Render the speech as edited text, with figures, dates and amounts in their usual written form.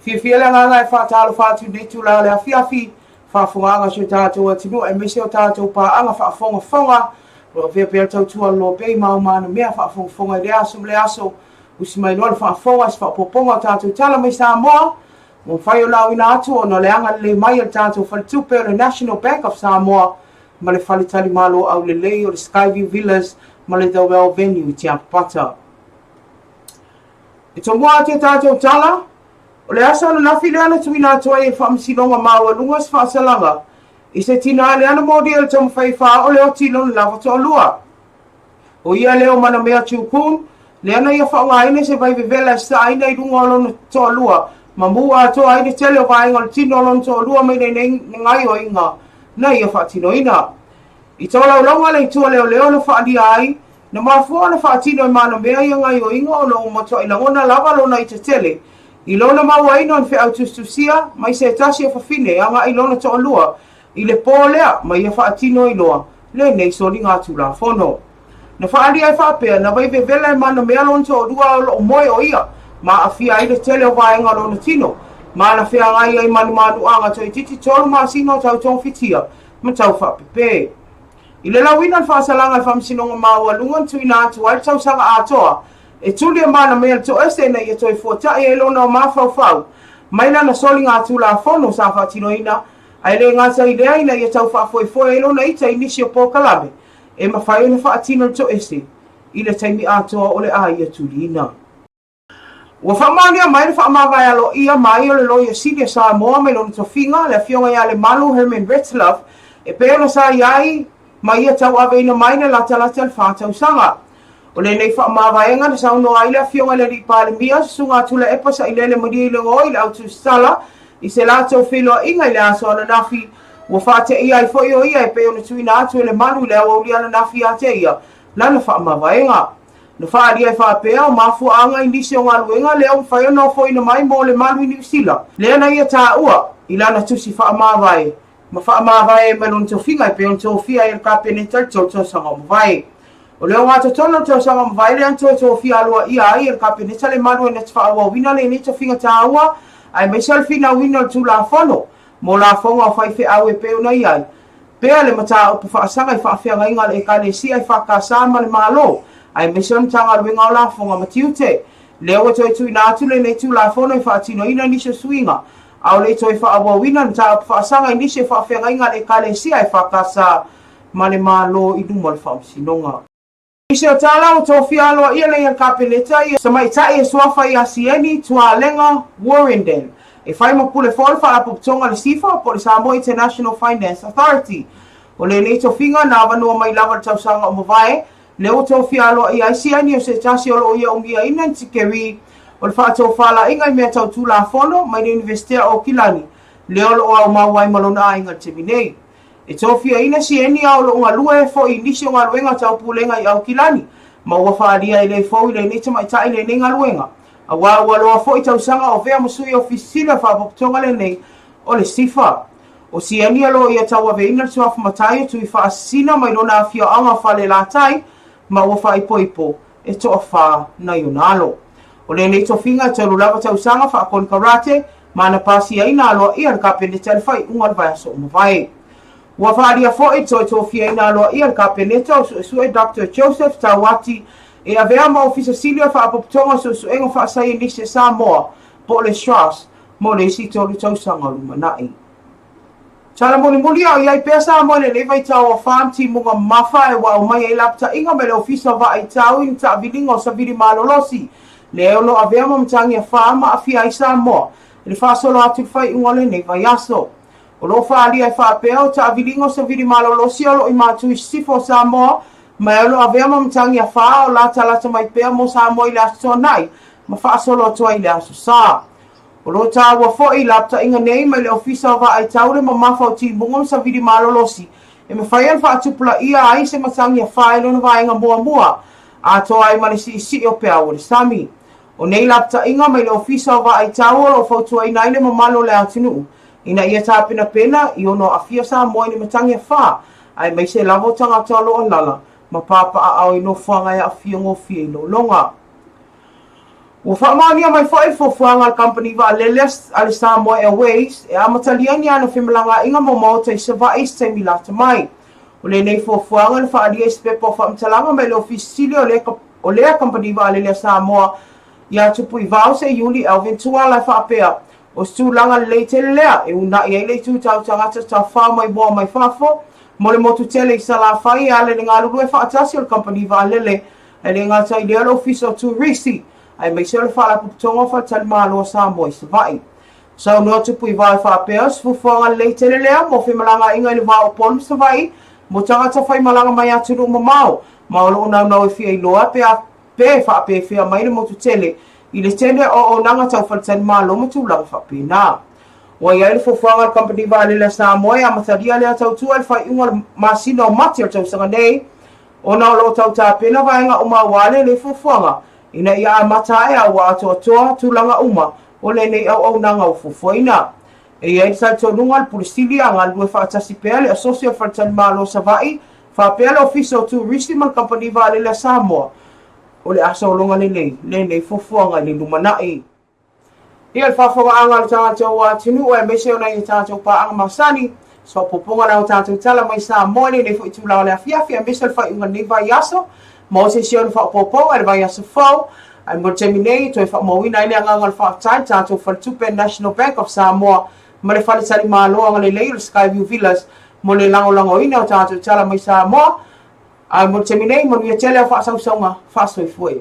Fia la nga fa talo fa tu ne tu la le fi fa fonga so tatou atinu e mese o tatou pa anga fa fonga o ve pe tatou lo pe ma na me fa fonga le aso usi mai no fa fonga fa poponga tatou tala mai Samoa mo fai o lawina atu o no le anga le mai o tatou fa tupe o National Bank of Samoa ma le fale tali malo au le lei o le Skyview Villas ma le Dowell Venue tia pata e to mo ate tatou tala o le asa na file ana tuina toa e whamsilonga maua lungas whaasalanga. I se tina le ana modi el tamu whaiwha o leo tilo na lava toa lua. O ia leo mana mea tiukun, le ana ia whaunga aine se vai vevela sa aina I runga olona toa lua. Ma mua toa aine tele o vaenga le tino olona toa lua mai nei ngai o inga. Na ia whaatino ina. I toa lau longa le tua leo na whaalia ai, na mafua na whaatino I mana mea ia ngai o inga o lo matoa ilangona lava lona I te tele. I lona maua ino an whea tustusia, mai se tasi o whawhine, anga I lona toa lua. I le pōlea, mai e whaatino I loa, le nei soli ngā tūla whono. Na whaari ai whapea, na vai vevela e mana mea lona toa lua o moe o ia, ma a fia ai le tele o vaenga lona tino. Ma na whea ngai ai manu anga toi titi 12masina tau tong fitia, ma tau whapepe. I le lawina an whaasalanga I whamsinonga maua lungan tuina atu ai tau sanga atoa, e tuli mana mea to ese na ia toi fuatai e lona o mawhau. Maina na soli ngā tūla whono sa whaatino ina, ai le ngāta I lea ina ia tau whaafoe e lona ita inisi o pōkalame, e mawhai na whaatino to ese, I le taimi atoa o le a ia tuli ina. Ua whamania mai na whaamawai alo ia mai o le loia Silia Samoa mai lona tofinga, le fionga ia le malu Herman Retzlaff, e peona sa iai, mai ia tau aveina mai na lata le whātau sanga. O le nei whaamawaenga na sauno ai le fionga le ripa le mia sunga tula e pasa I le madia I le ngoi le autu stala I se lātou whiloa inga I le aso ana nafi ua whaate ia I fo o ia e peo na tuina atu e le manu le au li ana nafi a te ia lana whaamawaenga. Na whaari ai whaapea o mafua anga I nisi o ngā luenga le au whai ono fo ina mai mo le manu I New Zealand. Le ana ia tā ua I lana tusi whaamawae. Ma whaamawae me lon tofinga e peo na tofia I le kapeneta tau sanga mwae. O leo ngā tono tau sanga mwaile an tō fia alua ia ai el kapeneta le manu e net whaawa wina le neta whinga tā ua ai mai salfina wina tū la whono mo la whonga o whaife au e peo na iai. Pea le mata o pawhaasanga I whaafeanga inga le TALA'LASI ai whakasama le malo ai mai salfina luenga o la whonga matiute. Leo e toi tuina atu le nei tū la whono I whaatino ina nisha suinga. Au le toi whaawa wina na tā o pawhaasanga I nisha whaafeanga inga le TALA'LASI ai whakasa ma le malo I numa le whaamsinonga. Ise o tala o tofia aloa ia nei al kapeneta ia sa mai tai e suafa I asieni tua lenga Warrenden. E whai mo pule fol wha apuputonga le sifa po le Samoa International Finance Authority. O le nei tofinga na awanua mai lava tausanga o mawae, le o tofia aloa ia asieni o se tasi o lo ia umia ina ntikeri o le wha tofala inga I mea tau tūla fono mai le Universitea o Kilani. Le o lo o au mawai malona a inga te minei. E tofia ina si eni au lo unga lua e fo I nisi o ngā luenga tau pulenga I au Kilani. Ma ua whaaria I le fo I le neta mai tai le nenga luenga. A ua loa fo I tau sanga o vea masui o fisila whaapoputonga le nei o le sifa. O si eni alo ia tau ave ina tua whamatai tu I whaasina mai lona a fia anga whale la tai ma ua whaipoipo e toa wha na ionalo. O le nei tofinga tau lulava tau sanga whaakon karate ma na pasi a ina alo ia ka pene telefai unga vai so umavai. Ua whaaria fo I toi tofia ina aloa ia ka peneta o su e Dr. Joseph Tawati e a vea ma ofisa Silia whaapoputonga su enga whaasai nise Samoa po le Strauss mo le isi tolu tausanga lumanai. Tala muli au iai pea Samoa le levai tau o farm ti munga mawha e wa o mai e lapta inga me le ofisa wa ai tau in ta vilinga o sa vili malolosi. Le eolo a vea ma mtangi a farm a fia I Samoa. Le whaasolo atu whai unga le nevai aso. O lo whaali ai whaapea o ta avilingo sa viri malolosi o lo I mātui sifo Samoa, mai o lo avea mamtangi a whaa o la talata mai pea mo Samoa I le aso nai, ma whaasolo atua I le aso saa. O lo ta ua fo I lapta inga nei mai le ofisa o wa ai taure ma mafa o ti mungom sa viri malolosi, e me whaian whaatupula ia ai se matangi a whaa ilo na vaenga mua, a toa ai mani si o pea o le sami. O nei lapta inga mai le ofisa o wa ai taure o fautua I naile ma malo le atinu. Ina ia tā pena I ono a fia Samoa ni matangi a wha, ai mai se lavo tanga talo o lala, ma papa a au ino whanga a fia ngō fia ino longa. Ua whaamania mai whae fofuanga al company wa aleles ale Samoa Airways e amatalia ni ana whimalanga inga mo te savai te milata mai. O le nei fofuanga le whaalia ispepo whaamtalanga mai le ofisili o lea company wa aleles Samoa ia tupu I vau se Yuli Alventua lai whaapea. O stulanga le leitele lea e una I ele tu tau tangata tau whao mai boa mai whafo mo le motu tele I sala whai ale le ngā lulu e whaatasi o company wa alele e le ngā tai lea le office o touristi. Ai mai se le falapuitonga fa tali malo Samoa I savai. Sau no tupu I vai whaapea sfufuanga le tele lea mo whimalanga inga I le vau polu savai mo tangata whai malanga mai atunu mamao ma o loo nau e fia I loa pe whaape fia mai le motu tele I le tele o nanga tau whaletani malo mo tūlanga whaape nā. Wa ia le fufuanga le company va le Samoa a matharia le tau tua le whai unga masina o mati o tau sanga nei o na o lo tau tāpena vaenga o mawale le fufuanga ina ia amata e au atoa tūlanga uma o le nei au nanga o fufuaina. E ia I sa tonunga le pulisili a ngā lue whaatasi pea le asosia whaletani malo savai whaapea le office o touristi man company va le Samoa o le asa o longa le nei fufuanga le lumanai. Ia le whafonga anga le tātou a tinu o e mese o nei tātou pa anga masani so poponga na o tātou tala mai Samoa nei fo itu lao le afiafi a mese le whai unga nei vai aso mo se sio le whapoponga le vai aso fau ai mo te minei to e whamawina ile anga le whaatai tātou whaltupe National Bank of Samoa ma le whaletari malo anga le le Skyview Villas mo le lango ina o tātou tala mai Samoa ai mo te minei mo nuia tele o whaasausonga whaasoifue.